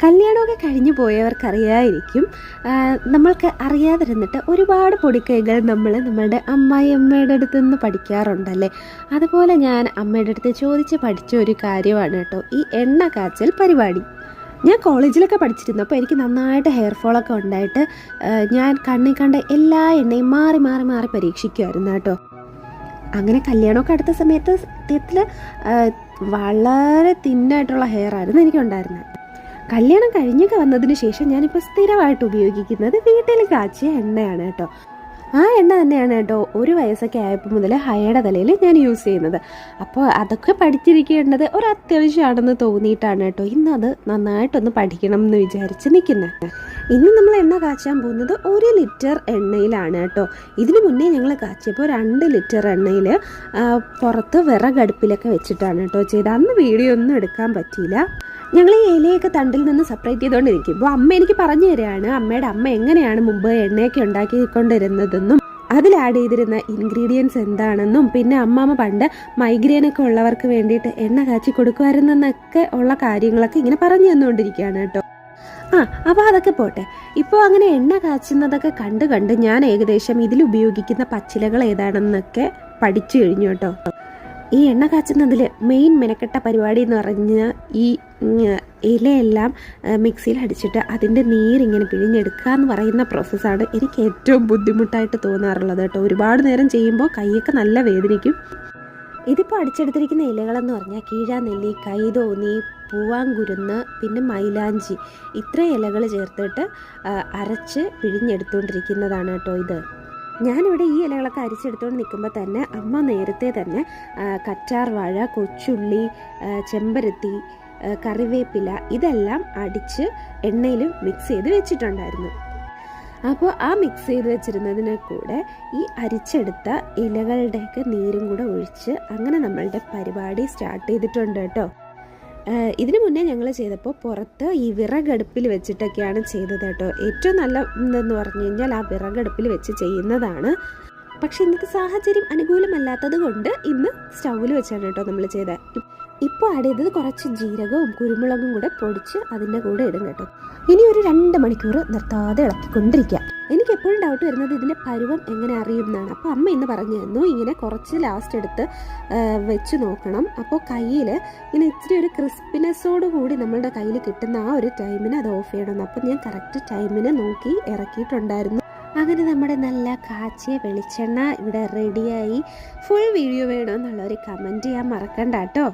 കല്യാണമൊക്കെ കഴിഞ്ഞു പോയവർക്കറിയായിരിക്കും, നമ്മൾക്ക് അറിയാതിരുന്നിട്ട് ഒരുപാട് പൊടിക്കൈകൾ നമ്മളുടെ അമ്മായിയമ്മയുടെ അടുത്ത് നിന്ന് പഠിക്കാറുണ്ടല്ലേ. അതുപോലെ ഞാൻ അമ്മയുടെ അടുത്ത് ചോദിച്ച് പഠിച്ച ഒരു കാര്യമാണ് കേട്ടോ ഈ എണ്ണ കാച്ചൽ പരിപാടി. ഞാൻ കോളേജിലൊക്കെ പഠിച്ചിരുന്നപ്പോൾ എനിക്ക് നന്നായിട്ട് ഹെയർ ഫോളൊക്കെ ഉണ്ടായിട്ട് ഞാൻ കണ്ണിൽ കണ്ട എല്ലാ എണ്ണയും മാറി മാറി മാറി പരീക്ഷിക്കുമായിരുന്നു കേട്ടോ. അങ്ങനെ കല്യാണമൊക്കെ അടുത്ത സമയത്ത് സത്യത്തിൽ വളരെ തിന്നായിട്ടുള്ള ഹെയർ ആയിരുന്നു എനിക്കുണ്ടായിരുന്നത്. കല്യാണം കഴിഞ്ഞൊക്കെ വന്നതിന് ശേഷം ഞാനിപ്പോൾ സ്ഥിരമായിട്ട് ഉപയോഗിക്കുന്നത് വീട്ടിൽ കാച്ചിയ എണ്ണയാണ് കേട്ടോ. ആ എണ്ണ തന്നെയാണ് കേട്ടോ 1 വയസ്സൊക്കെ ആയപ്പോൾ മുതൽ ഹയയുടെ തലയിൽ ഞാൻ യൂസ് ചെയ്യുന്നത്. അപ്പോൾ അതൊക്കെ പഠിച്ചിരിക്കേണ്ടത് ഒരു അത്യാവശ്യമാണെന്ന് തോന്നിയിട്ടാണ് കേട്ടോ ഇന്നത് നന്നായിട്ടൊന്ന് പഠിക്കണം എന്ന് വിചാരിച്ച് നിൽക്കുന്നത്. ഇന്ന് നമ്മൾ എണ്ണ കാച്ചാൻ പോകുന്നത് 1 ലിറ്റർ എണ്ണയിലാണ് കേട്ടോ. ഇതിനു മുന്നേ ഞങ്ങൾ കാച്ചിയപ്പോൾ 2 ലിറ്റർ എണ്ണയിൽ പുറത്ത് വിറകടുപ്പിലൊക്കെ വെച്ചിട്ടാണ് കേട്ടോ ചെയ്തത്. അന്ന് വീഡിയോ ഒന്നും എടുക്കാൻ പറ്റിയില്ല. ഞങ്ങൾ ഈ ഇലയൊക്കെ തണ്ടിൽ നിന്ന് സെപ്പറേറ്റ് ചെയ്തുകൊണ്ടിരിക്കുമ്പോൾ അമ്മ എനിക്ക് പറഞ്ഞു തരികയാണ് അമ്മയുടെ അമ്മ എങ്ങനെയാണ് മുമ്പ് എണ്ണയൊക്കെ ഉണ്ടാക്കിക്കൊണ്ടിരുന്നതെന്നും അതിൽ ആഡ് ചെയ്തിരുന്ന ഇൻഗ്രീഡിയൻസ് എന്താണെന്നും പിന്നെ അമ്മാമ്മ പണ്ട് മൈഗ്രെയിനൊക്കെ ഉള്ളവർക്ക് വേണ്ടിയിട്ട് എണ്ണ കാച്ചി കൊടുക്കുമായിരുന്നെന്നൊക്കെ ഉള്ള കാര്യങ്ങളൊക്കെ ഇങ്ങനെ പറഞ്ഞു തന്നുകൊണ്ടിരിക്കുകയാണ് കേട്ടോ. അപ്പോൾ അതൊക്കെ പോട്ടെ. ഇപ്പോൾ അങ്ങനെ എണ്ണ കാച്ചുന്നതൊക്കെ കണ്ട് ഞാൻ ഏകദേശം ഇതിൽ ഉപയോഗിക്കുന്ന പച്ചിലകൾ ഏതാണെന്നൊക്കെ പഠിച്ചു കഴിഞ്ഞു കേട്ടോ. ഈ എണ്ണ കാച്ചുന്നതിൽ മെയിൻ മെനക്കെട്ട പരിപാടി എന്ന് പറഞ്ഞാൽ ഈ ഇലയെല്ലാം മിക്സിയിൽ അടിച്ചിട്ട് അതിൻ്റെ നീരിങ്ങനെ പിഴിഞ്ഞെടുക്കുക എന്ന് പറയുന്ന പ്രോസസ്സാണ് എനിക്ക് ഏറ്റവും ബുദ്ധിമുട്ടായിട്ട് തോന്നാറുള്ളത് കേട്ടോ. ഒരുപാട് നേരം ചെയ്യുമ്പോൾ കൈയൊക്കെ നല്ല വേദനിക്കും. ഇതിപ്പോൾ അടിച്ചെടുത്തിരിക്കുന്ന ഇലകളെന്ന് പറഞ്ഞാൽ കീഴാനെല്ലി, കൈതോന്നി, പൂവാങ്കുരുന്ന്, പിന്നെ മൈലാഞ്ചി, ഇത്ര ഇലകൾ ചേർത്തിട്ട് അരച്ച് പിഴിഞ്ഞെടുത്തുകൊണ്ടിരിക്കുന്നതാണ് കേട്ടോ ഇത്. ഞാനിവിടെ ഈ ഇലകളൊക്കെ അരിച്ചെടുത്തുകൊണ്ട് നിൽക്കുമ്പോൾ തന്നെ അമ്മ നേരത്തെ തന്നെ കറ്റാർ വാഴ, കൊച്ചുള്ളി, ചെമ്പരത്തി, കറിവേപ്പില ഇതെല്ലാം അടിച്ച് എണ്ണയിൽ മിക്സ് ചെയ്ത് വെച്ചിട്ടുണ്ടായിരുന്നു. അപ്പോൾ ആ മിക്സ് ചെയ്ത് വെച്ചിരുന്നതിനെ കൂടെ ഈ അരിച്ചെടുത്ത ഇലകളുടെയൊക്കെ നീരും കൂടെ ഒഴിച്ച് അങ്ങനെ നമ്മളുടെ പരിപാടി സ്റ്റാർട്ട് ചെയ്തിട്ടുണ്ട് കേട്ടോ. ഇതിനു മുന്നേ ഞങ്ങൾ ചെയ്തപ്പോൾ പുറത്ത് ഈ വിറകടുപ്പിൽ വെച്ചിട്ടൊക്കെയാണ് ചെയ്തത് കേട്ടോ. ഏറ്റവും നല്ല എന്ന് പറഞ്ഞു കഴിഞ്ഞാൽ ആ വിറകടുപ്പിൽ വെച്ച് ചെയ്യുന്നതാണ്. പക്ഷെ ഇന്നത്തെ സാഹചര്യം അനുകൂലമല്ലാത്തത് കൊണ്ട് ഇന്ന് സ്റ്റൗവിൽ വെച്ചാണ് കേട്ടോ നമ്മൾ ചെയ്തത്. ഇപ്പോൾ ആഡ് ചെയ്തത് കുറച്ച് ജീരകവും കുരുമുളകും കൂടെ പൊടിച്ച് അതിൻ്റെ കൂടെ ഇടും കേട്ടോ. ഇനി ഒരു 2 മണിക്കൂർ നിർത്താതെ ഇളക്കിക്കൊണ്ടിരിക്കുക. എനിക്ക് എപ്പോഴും ഡൗട്ട് വരുന്നത് ഇതിൻ്റെ പരുവം എങ്ങനെ അറിയും എന്നാണ്. അപ്പോൾ അമ്മ ഇന്ന് പറഞ്ഞു തന്നു ഇങ്ങനെ കുറച്ച് ലാസ്റ്റ് എടുത്ത് വെച്ച് നോക്കണം. അപ്പോൾ കയ്യിൽ ഇങ്ങനെ ഇച്ചിരി ഒരു ക്രിസ്പിനെസ്സോട് കൂടി നമ്മളുടെ കയ്യിൽ കിട്ടുന്ന ആ ഒരു ടൈമിന് അത് ഓഫ് ചെയ്യണം. അപ്പോൾ ഞാൻ കറക്റ്റ് ടൈമിന് നോക്കി ഇറക്കിയിട്ടുണ്ടായിരുന്നു. അങ്ങനെ നമ്മുടെ നല്ല കാച്ചിയ വെളിച്ചെണ്ണ ഇവിടെ റെഡിയായി. ഫുൾ വീഡിയോ വേണമെന്നുള്ളവർ കമൻറ്റ് ചെയ്യാൻ മറക്കണ്ട കേട്ടോ.